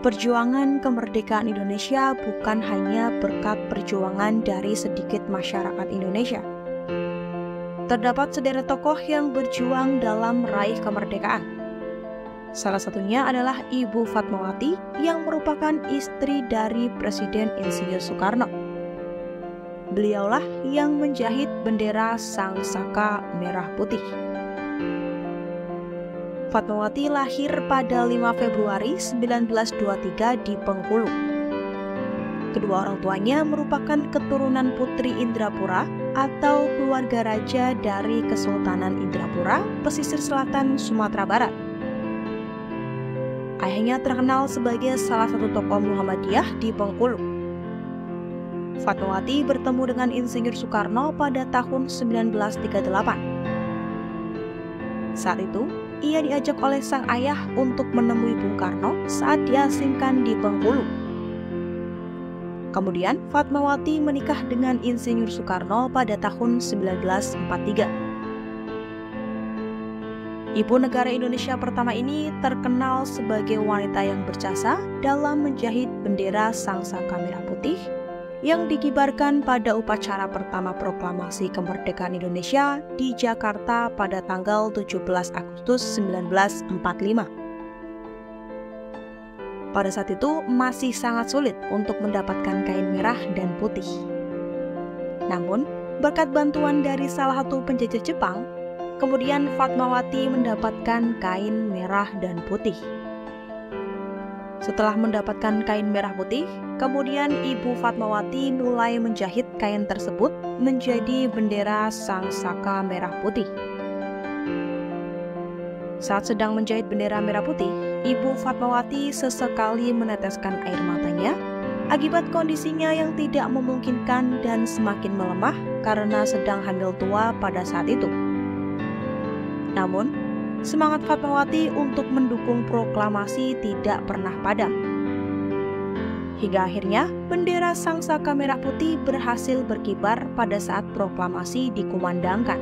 Perjuangan kemerdekaan Indonesia bukan hanya berkat perjuangan dari sedikit masyarakat Indonesia. Terdapat sederet tokoh yang berjuang dalam meraih kemerdekaan. Salah satunya adalah Ibu Fatmawati yang merupakan istri dari Presiden Insinyur Soekarno. Beliaulah yang menjahit bendera Sang Saka Merah Putih. Fatmawati lahir pada 5 Februari 1923 di Bengkulu. Kedua orang tuanya merupakan keturunan Putri Indrapura atau keluarga raja dari Kesultanan Indrapura, pesisir selatan Sumatera Barat. Ayahnya terkenal sebagai salah satu tokoh Muhammadiyah di Bengkulu. Fatmawati bertemu dengan Insinyur Soekarno pada tahun 1938. Saat itu, ia diajak oleh sang ayah untuk menemui Bung Karno saat diasingkan di Bengkulu. Kemudian, Fatmawati menikah dengan Insinyur Soekarno pada tahun 1943. Ibu negara Indonesia pertama ini terkenal sebagai wanita yang berjasa dalam menjahit bendera Sang Saka Merah Putih yang dikibarkan pada upacara pertama proklamasi kemerdekaan Indonesia di Jakarta pada tanggal 17 Agustus 1945. Pada saat itu masih sangat sulit untuk mendapatkan kain merah dan putih. Namun, berkat bantuan dari salah satu penjajah Jepang, kemudian Fatmawati mendapatkan kain merah dan putih. Setelah mendapatkan kain merah putih, kemudian Ibu Fatmawati mulai menjahit kain tersebut menjadi bendera Sang Saka Merah Putih. Saat sedang menjahit bendera merah putih, Ibu Fatmawati sesekali meneteskan air matanya akibat kondisinya yang tidak memungkinkan dan semakin melemah karena sedang hamil tua pada saat itu. Namun, semangat Fatmawati untuk mendukung proklamasi tidak pernah padam. Hingga akhirnya, bendera Sang Saka Merah Putih berhasil berkibar pada saat proklamasi dikumandangkan.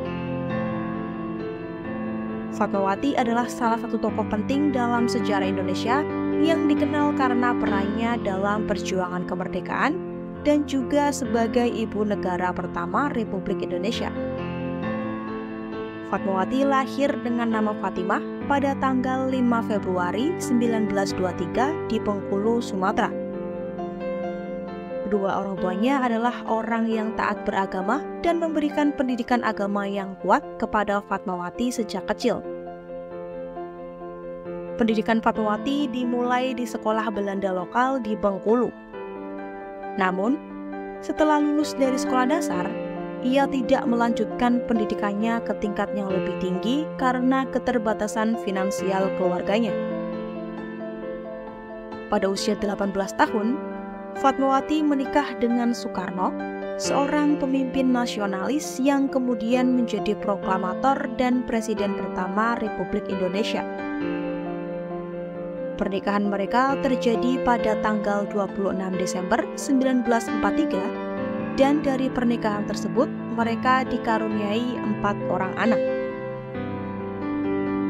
Fatmawati adalah salah satu tokoh penting dalam sejarah Indonesia yang dikenal karena perannya dalam perjuangan kemerdekaan dan juga sebagai ibu negara pertama Republik Indonesia. Fatmawati lahir dengan nama Fatimah pada tanggal 5 Februari 1923 di Bengkulu, Sumatera. Kedua orang tuanya adalah orang yang taat beragama dan memberikan pendidikan agama yang kuat kepada Fatmawati sejak kecil. Pendidikan Fatmawati dimulai di sekolah Belanda lokal di Bengkulu. Namun, setelah lulus dari sekolah dasar, ia tidak melanjutkan pendidikannya ke tingkat yang lebih tinggi karena keterbatasan finansial keluarganya. Pada usia 18 tahun, Fatmawati menikah dengan Soekarno, seorang pemimpin nasionalis yang kemudian menjadi proklamator dan presiden pertama Republik Indonesia. Pernikahan mereka terjadi pada tanggal 26 Desember 1943 dan dari pernikahan tersebut mereka dikaruniai 4 orang anak.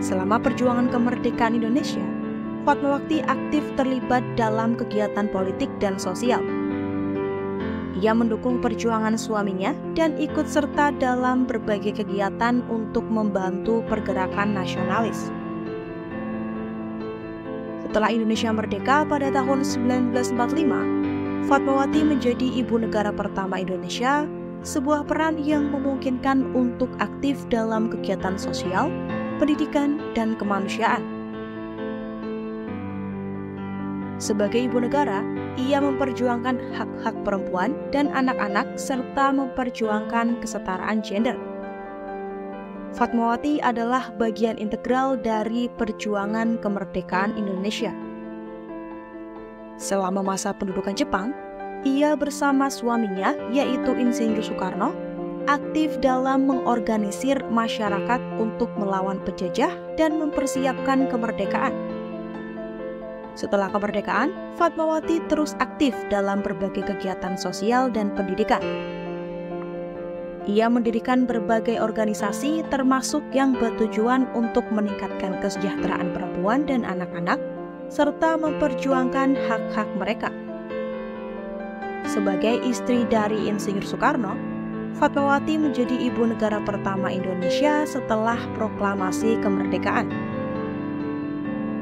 Selama perjuangan kemerdekaan Indonesia, Fatmawati aktif terlibat dalam kegiatan politik dan sosial. Ia mendukung perjuangan suaminya dan ikut serta dalam berbagai kegiatan untuk membantu pergerakan nasionalis. Setelah Indonesia merdeka pada tahun 1945, Fatmawati menjadi ibu negara pertama Indonesia, sebuah peran yang memungkinkan untuk aktif dalam kegiatan sosial, pendidikan, dan kemanusiaan. Sebagai ibu negara, ia memperjuangkan hak-hak perempuan dan anak-anak serta memperjuangkan kesetaraan gender. Fatmawati adalah bagian integral dari perjuangan kemerdekaan Indonesia. Selama masa pendudukan Jepang, ia bersama suaminya, yaitu Insinyur Soekarno, aktif dalam mengorganisir masyarakat untuk melawan penjajah dan mempersiapkan kemerdekaan. Setelah kemerdekaan, Fatmawati terus aktif dalam berbagai kegiatan sosial dan pendidikan. Ia mendirikan berbagai organisasi termasuk yang bertujuan untuk meningkatkan kesejahteraan perempuan dan anak-anak, serta memperjuangkan hak-hak mereka. Sebagai istri dari Insinyur Soekarno, Fatmawati menjadi ibu negara pertama Indonesia setelah proklamasi kemerdekaan.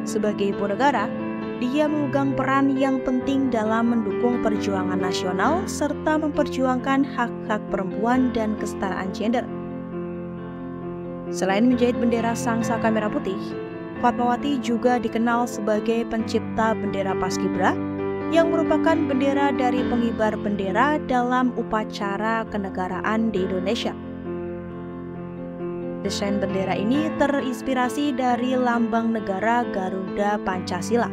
Sebagai ibu negara, dia memegang peran yang penting dalam mendukung perjuangan nasional serta memperjuangkan hak-hak perempuan dan kesetaraan gender. Selain menjahit bendera Sangsaka Merah Putih, Fatmawati juga dikenal sebagai pencipta bendera Paskibra yang merupakan bendera dari pengibar bendera dalam upacara kenegaraan di Indonesia. Desain bendera ini terinspirasi dari lambang negara Garuda Pancasila.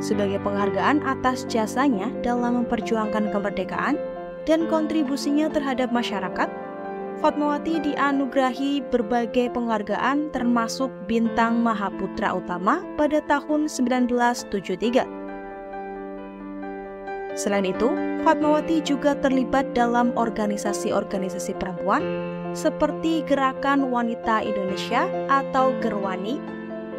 Sebagai penghargaan atas jasanya dalam memperjuangkan kemerdekaan dan kontribusinya terhadap masyarakat, Fatmawati dianugerahi berbagai penghargaan termasuk Bintang Mahaputra Utama pada tahun 1973. Selain itu, Fatmawati juga terlibat dalam organisasi-organisasi perempuan seperti Gerakan Wanita Indonesia atau Gerwani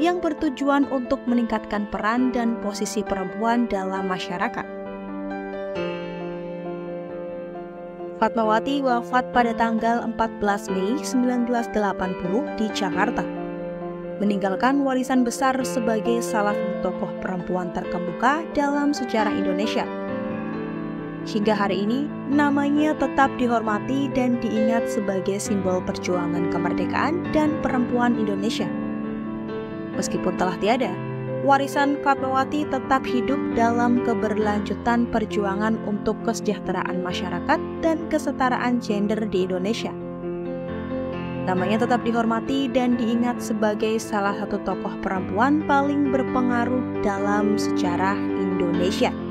yang bertujuan untuk meningkatkan peran dan posisi perempuan dalam masyarakat. Fatmawati wafat pada tanggal 14 Mei 1980 di Jakarta, meninggalkan warisan besar sebagai salah satu tokoh perempuan terkemuka dalam sejarah Indonesia. Hingga hari ini, namanya tetap dihormati dan diingat sebagai simbol perjuangan kemerdekaan dan perempuan Indonesia. Meskipun telah tiada, warisan Fatmawati tetap hidup dalam keberlanjutan perjuangan untuk kesejahteraan masyarakat dan kesetaraan gender di Indonesia. Namanya tetap dihormati dan diingat sebagai salah satu tokoh perempuan paling berpengaruh dalam sejarah Indonesia.